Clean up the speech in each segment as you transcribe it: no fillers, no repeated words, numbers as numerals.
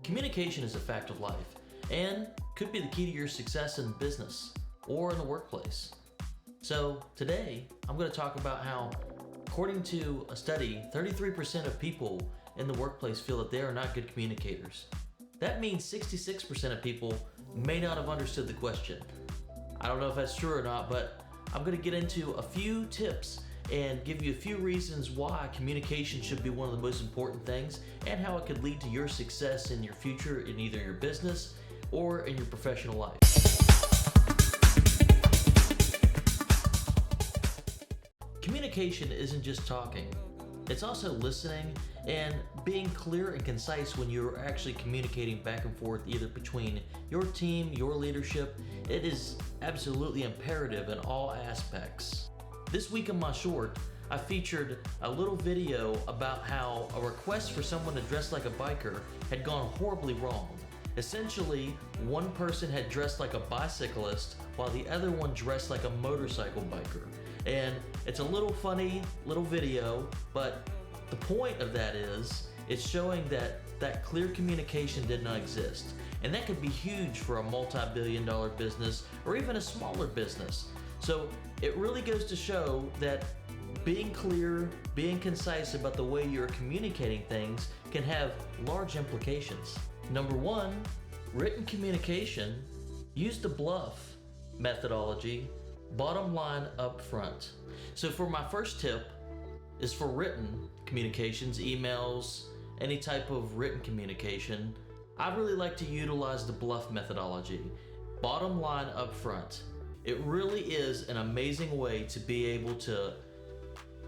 Communication is a fact of life and could be the key to your success in business or in the workplace. So today, I'm going to talk about how, according to a study, 33% of people in the workplace feel that they are not good communicators. That means 66% of people may not have understood the question. I don't know if that's true or not, but I'm going to get into a few tips and give you a few reasons why communication should be one of the most important things and how it could lead to your success in your future in either your business or in your professional life. Communication isn't just talking. It's also listening and being clear and concise when you're actually communicating back and forth either between your team, your leadership. It is absolutely imperative in all aspects. This week on my short, I featured a little video about how a request for someone to dress like a biker had gone horribly wrong. Essentially, one person had dressed like a bicyclist while the other one dressed like a motorcycle biker. And it's a little funny little video, but the point of that is it's showing that clear communication did not exist. And that could be huge for a multi-billion-dollar business or even a smaller business. So it really goes to show that being clear, being concise about the way you're communicating things can have large implications. Number one, written communication. Use the bluff methodology, bottom line up front. So for my first tip is for written communications, emails, any type of written communication. I really like to utilize the bluff methodology, bottom line up front. It really is an amazing way to be able to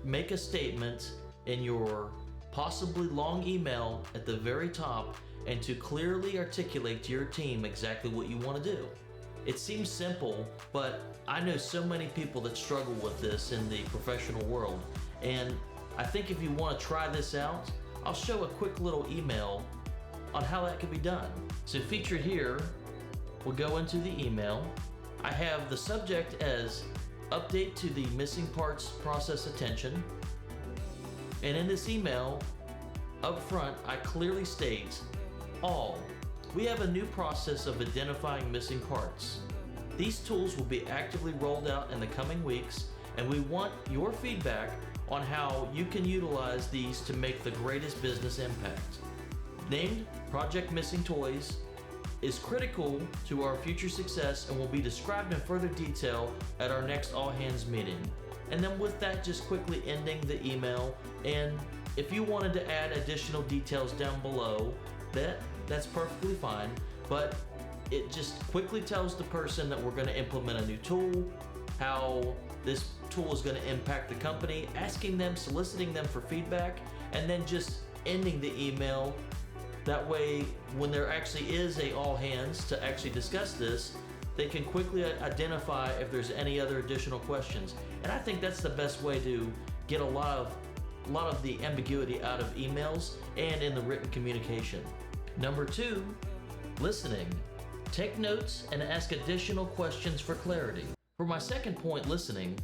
make a statement in your possibly long email at the very top and to clearly articulate to your team exactly what you want to do. It seems simple, but I know so many people that struggle with this in the professional world. And I think if you want to try this out, I'll show a quick little email on how that can be done. So featured here, we'll go into the email. I have the subject as update to the missing parts process attention. And in this email, up front, I clearly state we have a new process of identifying missing parts. These tools will be actively rolled out in the coming weeks, and we want your feedback on how you can utilize these to make the greatest business impact. Named Project Missing Toys is critical to our future success and will be described in further detail at our next all hands meeting. And then with that, just quickly ending the email. And if you wanted to add additional details down below, that's perfectly fine, but it just quickly tells the person that we're going to implement a new tool, how this tool is going to impact the company, asking them, soliciting them for feedback, and then just ending the email. That way, when there actually is a all hands to actually discuss this, they can quickly identify if there's any other additional questions. And I think that's the best way to get a lot of the ambiguity out of emails and in the written communication. Number two, listening. Take notes and ask additional questions for clarity. For my second point, listening,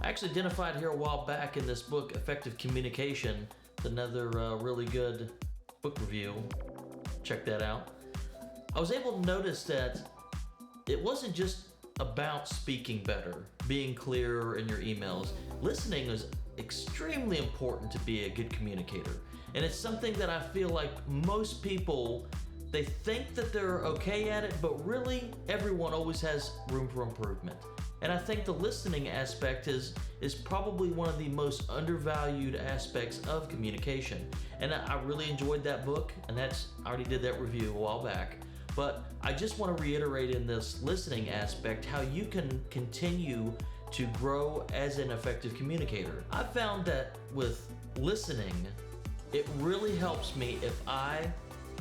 I actually identified here a while back in this book, Effective Communication. It's another really good book review. Check that out. I was able to notice that it wasn't just about speaking better, being clearer in your emails. Listening is extremely important to be a good communicator. And it's something that I feel like most people, they think that they're okay at it, but really everyone always has room for improvement. And I think the listening aspect is probably one of the most undervalued aspects of communication. And I really enjoyed that book, and I already did that review a while back. But I just want to reiterate in this listening aspect how you can continue to grow as an effective communicator. I found that with listening, it really helps me if I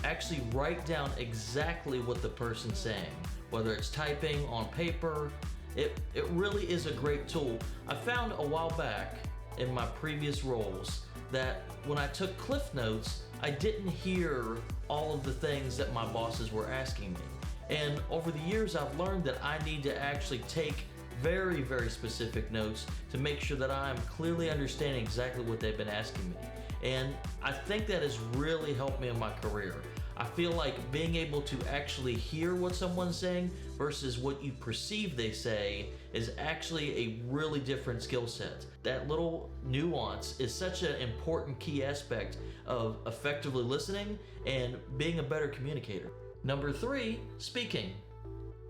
actually write down exactly what the person's saying, whether it's typing on paper. It really is a great tool. I found a while back in my previous roles that when I took cliff notes, I didn't hear all of the things that my bosses were asking me. And over the years, I've learned that I need to actually take very, very specific notes to make sure that I'm clearly understanding exactly what they've been asking me. And I think that has really helped me in my career. I feel like being able to actually hear what someone's saying versus what you perceive they say is actually a really different skill set. That little nuance is such an important key aspect of effectively listening and being a better communicator. Number 3, speaking.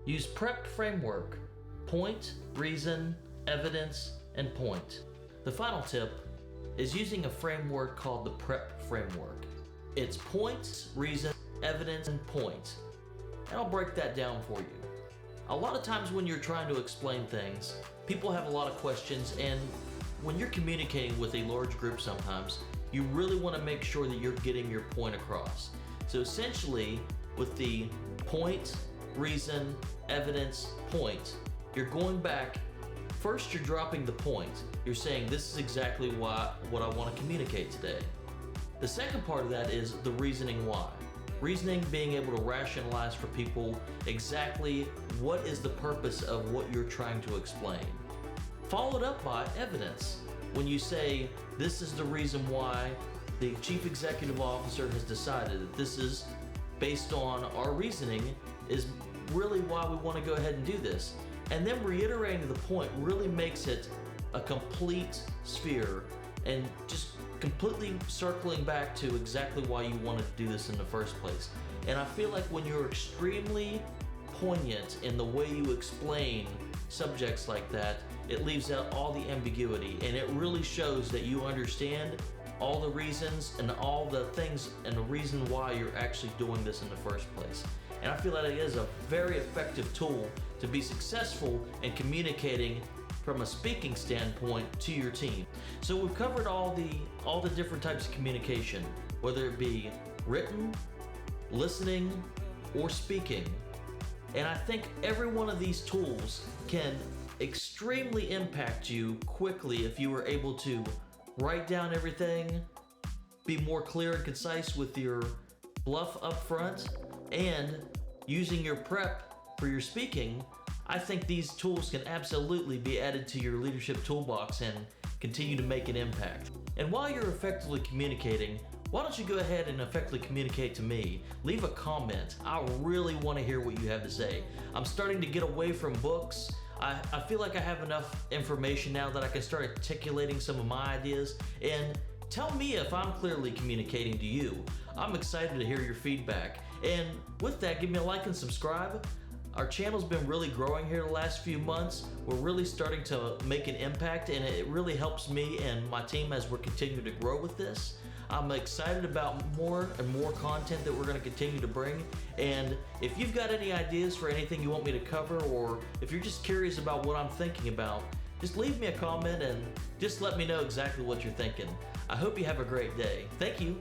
Use PREP framework: point, reason, evidence, and point. The final tip is using a framework called the PREP framework. It's points, reason, evidence, and point. And I'll break that down for you. A lot of times when you're trying to explain things, people have a lot of questions, and when you're communicating with a large group sometimes, you really want to make sure that you're getting your point across. So essentially, with the point, reason, evidence, point, you're going back. First, you're dropping the point. You're saying, this is exactly what I want to communicate today. The second part of that is the reasoning why. Reasoning being able to rationalize for people exactly what is the purpose of what you're trying to explain. Followed up by evidence. When you say, this is the reason why the chief executive officer has decided that this is based on our reasoning is really why we want to go ahead and do this. And then reiterating the point really makes it a complete sphere and just completely circling back to exactly why you wanted to do this in the first place. And I feel like when you're extremely poignant in the way you explain subjects like that, it leaves out all the ambiguity, and it really shows that you understand all the reasons and all the things and the reason why you're actually doing this in the first place. And I feel that it is a very effective tool to be successful in communicating from a speaking standpoint to your team. So we've covered all the different types of communication, whether it be written, listening, or speaking. And I think every one of these tools can extremely impact you quickly if you were able to write down everything, be more clear and concise with your bluff up front, and using your prep for your speaking. I think these tools can absolutely be added to your leadership toolbox and continue to make an impact. And while you're effectively communicating, why don't you go ahead and effectively communicate to me? Leave a comment. I really want to hear what you have to say. I'm starting to get away from books. I feel like I have enough information now that I can start articulating some of my ideas, and tell me if I'm clearly communicating to you. I'm excited to hear your feedback. And with that, give me a like and subscribe. Our channel's been really growing here the last few months. We're really starting to make an impact, and it really helps me and my team as we're continuing to grow with this. I'm excited about more and more content that we're going to continue to bring. And if you've got any ideas for anything you want me to cover, or if you're just curious about what I'm thinking about, just leave me a comment and just let me know exactly what you're thinking. I hope you have a great day. Thank you.